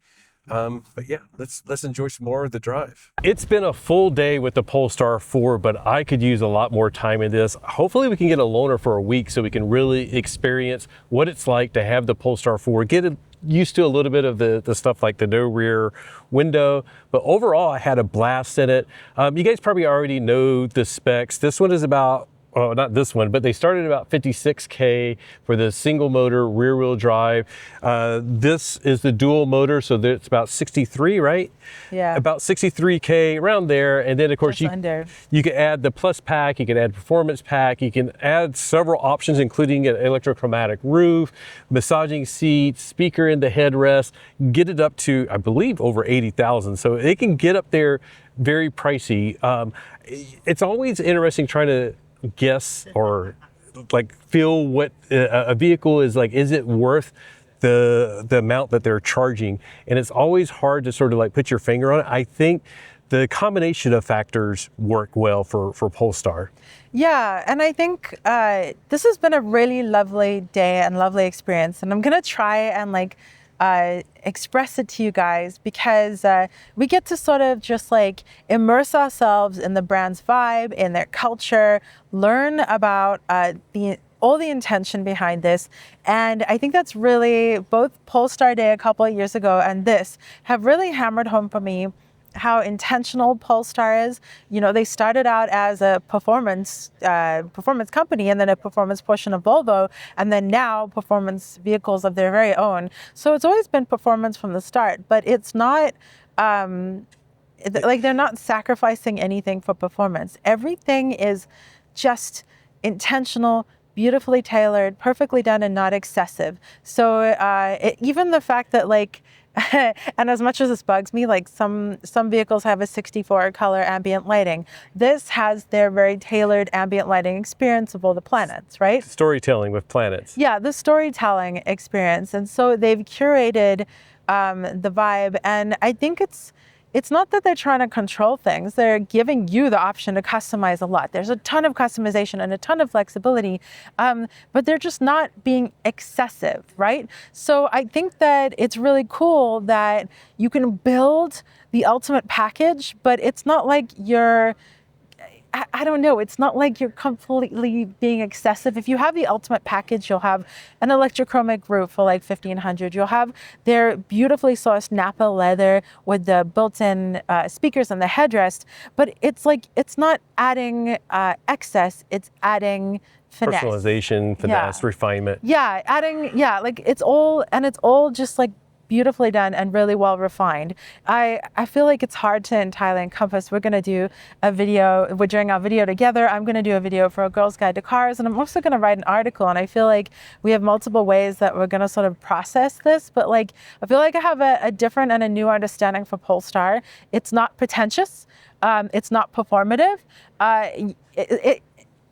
But yeah, let's enjoy some more of the drive. It's been a full day with the Polestar 4, but I could use a lot more time in this. Hopefully we can get a loaner for a week so we can really experience what it's like to have the Polestar 4, get used to a little bit of the stuff like the no rear window. But overall, I had a blast in it. You guys probably already know the specs. This one is about, oh, not this one, but they started about $56K for the single motor rear wheel drive. This is the dual motor, so it's about 63, right? Yeah. About 63K, around there. And then of course you can add the plus pack, you can add performance pack, you can add several options, including an electrochromatic roof, massaging seats, speaker in the headrest, get it up to, I believe, over 80,000. So it can get up there very pricey. It's always interesting trying to guess or like feel what a vehicle is like. Is it worth the amount that they're charging? And it's always hard to sort of like put your finger on it. I think the combination of factors work well for Polestar. Yeah, and I think this has been a really lovely day and lovely experience, and I'm gonna try and like express it to you guys, because we get to sort of just like immerse ourselves in the brand's vibe, in their culture, learn about all the intention behind this. And I think that's really, both Polestar Day a couple of years ago and this have really hammered home for me how intentional Polestar is. They started out as a performance company, and then a performance portion of Volvo, and then now performance vehicles of their very own. So it's always been performance from the start, but it's not like they're not sacrificing anything for performance. Everything is just intentional, beautifully tailored, perfectly done, and not excessive. So even the fact that like, and as much as this bugs me, like some vehicles have a 64 color ambient lighting. This has their very tailored ambient lighting experience of all the planets, right? Storytelling with planets. Yeah, the storytelling experience. And so they've curated the vibe. And I think it's not that they're trying to control things. They're giving you the option to customize a lot. There's a ton of customization and a ton of flexibility, but they're just not being excessive, right? So I think that it's really cool that you can build the ultimate package, but it's not like I don't know, it's not like you're completely being excessive. If you have the ultimate package, you'll have an electrochromic roof for like $1,500. You'll have their beautifully sourced Napa leather with the built-in speakers and the headrest. But it's like, it's not adding excess, it's adding finesse. Personalization, finesse, refinement. Yeah, like it's all just like beautifully done and really well refined. I feel like it's hard to entirely encompass. We're going to do a video, we're doing our video together. I'm going to do a video for A Girl's Guide to Cars, and I'm also going to write an article. And I feel like we have multiple ways that we're going to sort of process this, but like, I feel like I have a different and a new understanding for Polestar. It's not pretentious. It's not performative.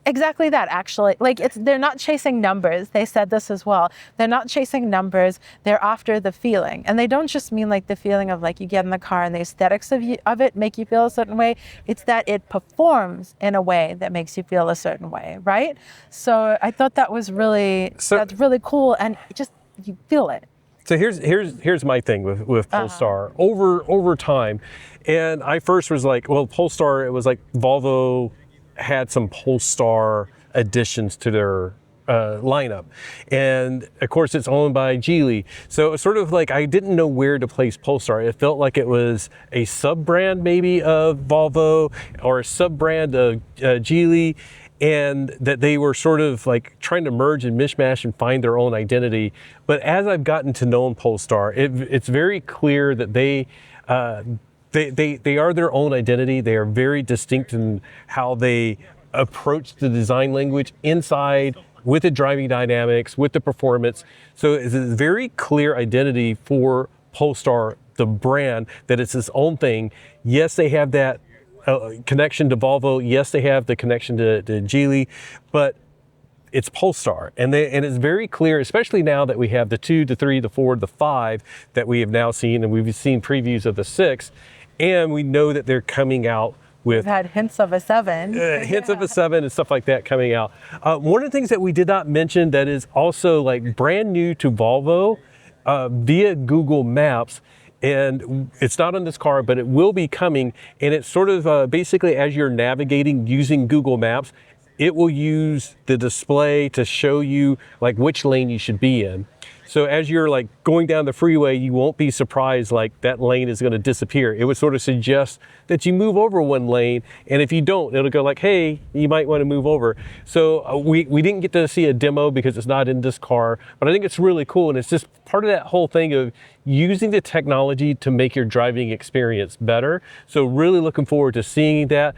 Exactly that, actually. Like, they're not chasing numbers. They said this as well. They're not chasing numbers. They're after the feeling. And they don't just mean like the feeling of like you get in the car and the aesthetics of it make you feel a certain way. It's that it performs in a way that makes you feel a certain way, right? So I thought that was that's really cool, and just you feel it. So here's my thing with Polestar over time, and I first was like, well, Polestar, it was like Volvo had some Polestar additions to their lineup, and of course it's owned by Geely, so it was sort of like I didn't know where to place Polestar. It felt like it was a sub brand maybe of Volvo or a sub brand of Geely, and that they were sort of like trying to merge and mishmash and find their own identity. But as I've gotten to know Polestar, it's very clear that they are their own identity. They are very distinct in how they approach the design language inside, with the driving dynamics, with the performance. So it's a very clear identity for Polestar, the brand, that it's its own thing. Yes, they have that connection to Volvo. Yes, they have the connection to Geely, but it's Polestar, and it's very clear, especially now that we have the 2, the 3, the 4, the 5 that we have now seen, and we've seen previews of the 6, and we know that they're coming out with. We've had hints of a 7. Hints of a 7 and stuff like that coming out. One of the things that we did not mention that is also like brand new to Volvo via Google Maps, and it's not on this car, but it will be coming, and it's sort of basically as you're navigating using Google Maps, it will use the display to show you like which lane you should be in. So as you're like going down the freeway, you won't be surprised like that lane is going to disappear. It would sort of suggest that you move over one lane, and if you don't, it'll go like, hey, you might want to move over. So we didn't get to see a demo because it's not in this car, but I think it's really cool, and it's just part of that whole thing of using the technology to make your driving experience better. So really looking forward to seeing that.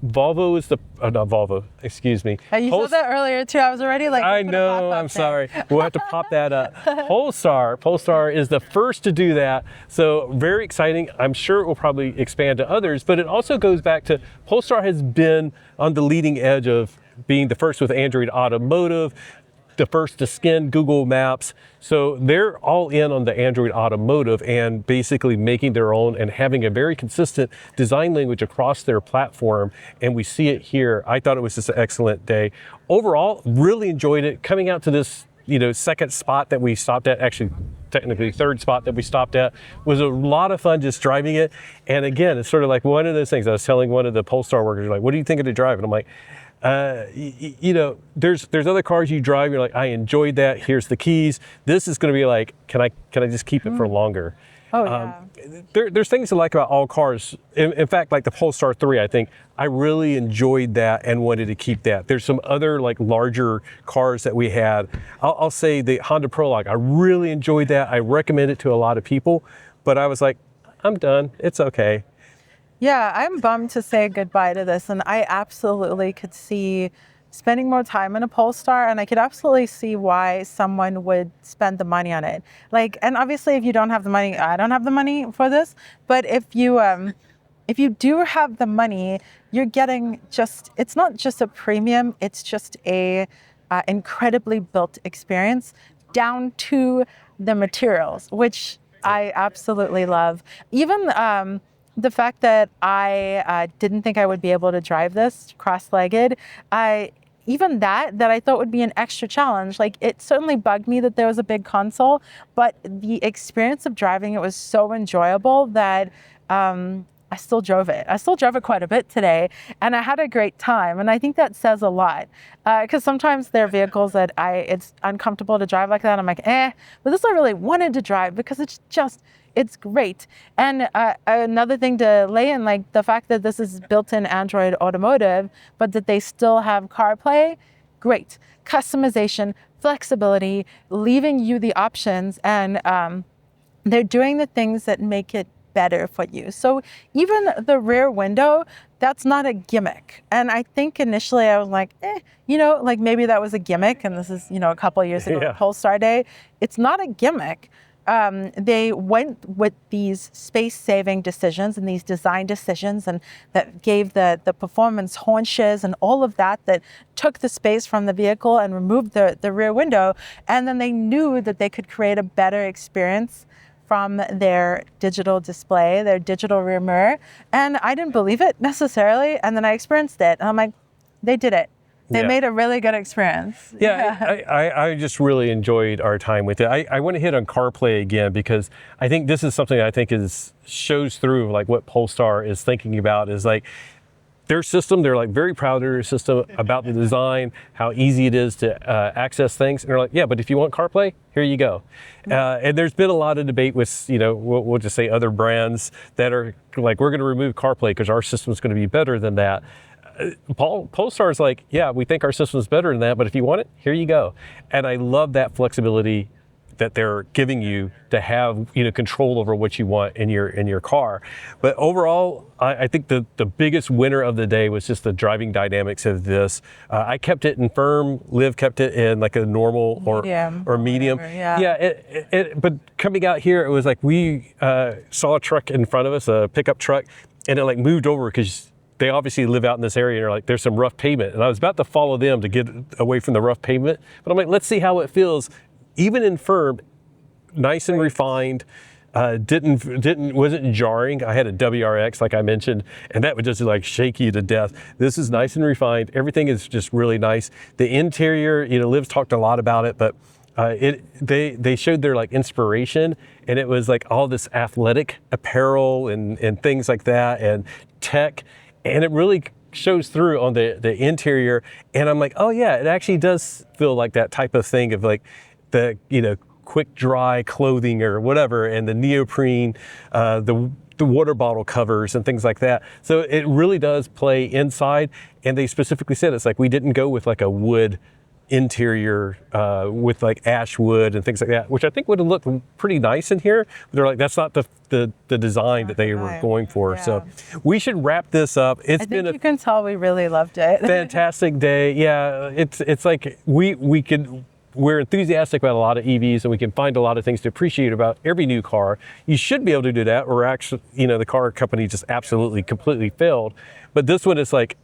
Volvo is not Volvo, excuse me. You said that earlier too. I was already like, I know, I'm sorry. We'll have to pop that up. Polestar is the first to do that. So very exciting. I'm sure it will probably expand to others, but it also goes back to Polestar has been on the leading edge of being the first with Android Automotive, the first to skin Google Maps. So they're all in on the Android Automotive and basically making their own and having a very consistent design language across their platform. And we see it here. I thought it was just an excellent day. Overall, really enjoyed it. Coming out to this, second spot that we stopped at, actually technically third spot that we stopped at, was a lot of fun just driving it. And again, it's sort of like one of those things. I was telling one of the Polestar workers, like, what do you think of the drive? And I'm like, there's other cars you drive, you're like, I enjoyed that, here's the keys. This is going to be like, can I just keep it for longer? Oh, yeah. There's things to like about all cars. In fact, like the Polestar 3, I think I really enjoyed that and wanted to keep that. There's some other like larger cars that we had. I'll say the Honda Prologue, I really enjoyed that. I recommend it to a lot of people, but I was like, I'm done, it's okay. Yeah, I'm bummed to say goodbye to this, and I absolutely could see spending more time in a Polestar, and I could absolutely see why someone would spend the money on it. Like, and obviously if you don't have the money, I don't have the money for this, but if you do have the money, you're getting it's not just a premium, it's just a incredibly built experience down to the materials, which I absolutely love. Even the fact that I didn't think I would be able to drive this cross-legged, even that I thought would be an extra challenge. Like, it certainly bugged me that there was a big console, but the experience of driving it was so enjoyable that I still drove it. I still drove it quite a bit today, and I had a great time. And I think that says a lot, because sometimes there are vehicles that it's uncomfortable to drive like that. I'm like, but this I really wanted to drive because it's great. And another thing to lay in, like the fact that this is built-in Android Automotive, but that they still have CarPlay, great. Customization, flexibility, leaving you the options, and they're doing the things that make it better for you. So even the rear window, that's not a gimmick. And I think initially I was like, like maybe that was a gimmick, and this is, a couple of years ago, Polestar Day. It's not a gimmick. they went with these space-saving decisions and these design decisions, and that gave the performance haunches and all of that took the space from the vehicle and removed the rear window. And then they knew that they could create a better experience from their digital display, their digital rear mirror. And I didn't believe it necessarily. And then I experienced it. And I'm like, they did it. They made a really good experience. I just really enjoyed our time with it. I want to hit on CarPlay again, because I think this is something I think shows through like what Polestar is thinking about, is like their system. They're like very proud of their system, about the design, how easy it is to access things. And they're like, yeah, but if you want CarPlay, here you go. And there's been a lot of debate with, we'll just say other brands that are like, we're going to remove CarPlay because our system is going to be better than that. Polestar's like, yeah, we think our system is better than that, but if you want it, here you go. And I love that flexibility that they're giving you to have, control over what you want in your car. But overall, I think the biggest winner of the day was just the driving dynamics of this. I kept it in firm. Liv kept it in like a normal or medium. Whatever, but coming out here, it was like we saw a truck in front of us, a pickup truck, and it like moved over because they obviously live out in this area and are like, there's some rough pavement. And I was about to follow them to get away from the rough pavement, but I'm like, let's see how it feels. Even in firm, nice and refined, wasn't jarring. I had a WRX, like I mentioned, and that would just like shake you to death. This is nice and refined. Everything is just really nice. The interior, Liv's talked a lot about it, but they showed their like inspiration, and it was like all this athletic apparel and things like that, and tech. And it really shows through on the interior. And I'm like, oh yeah, it actually does feel like that type of thing of like the, quick dry clothing or whatever, and the neoprene, the water bottle covers and things like that. So it really does play inside. And they specifically said, it's like, we didn't go with like a wood interior with like ash wood and things like that, which I think would have looked pretty nice in here. But they're like, that's not the design that they were going for. So we should wrap this up. I think you can tell we really loved it. Fantastic day. Yeah, it's like we're enthusiastic about a lot of EVs, and we can find a lot of things to appreciate about every new car. You should be able to do that, or actually, the car company just absolutely completely failed. But this one is like,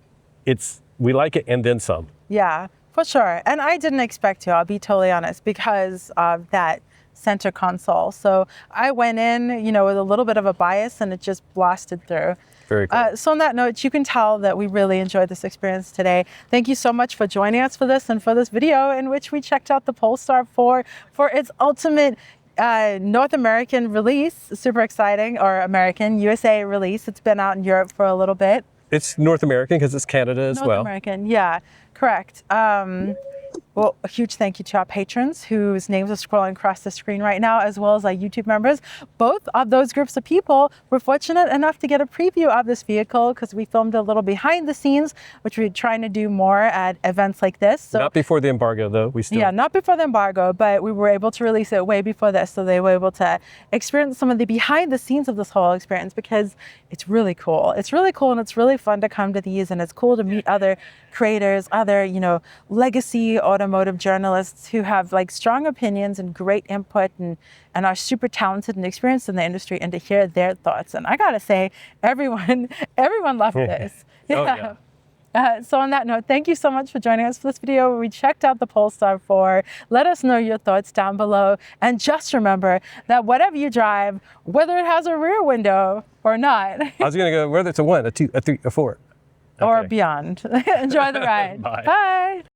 we like it and then some. Yeah. For sure. And I didn't expect to, I'll be totally honest, because of that center console. So I went in, with a little bit of a bias, and it just blasted through. Very cool. So on that note, you can tell that we really enjoyed this experience today. Thank you so much for joining us for this and for this video in which we checked out the Polestar 4 for its ultimate North American release. Super exciting, or American, USA release. It's been out in Europe for a little bit. It's North American because it's Canada as well. North American, yeah, correct. Well, a huge thank you to our patrons whose names are scrolling across the screen right now, as well as our YouTube members. Both of those groups of people were fortunate enough to get a preview of this vehicle because we filmed a little behind the scenes, which we're trying to do more at events like this. So, not before the embargo, though. Yeah, not before the embargo, but we were able to release it way before this, so they were able to experience some of the behind the scenes of this whole experience, because it's really cool. It's really cool, and it's really fun to come to these, and it's cool to meet other creators, other, legacy automotive journalists who have like strong opinions and great input and are super talented and experienced in the industry, and to hear their thoughts. And I gotta say, everyone loved this. Yeah. Oh, yeah. So on that note, thank you so much for joining us for this video where we checked out the Polestar 4. Let us know your thoughts down below. And just remember that whatever you drive, whether it has a rear window or not. I was gonna go whether it's a 1, a 2, a 3, a 4. Or beyond. Enjoy the ride. Bye. Bye.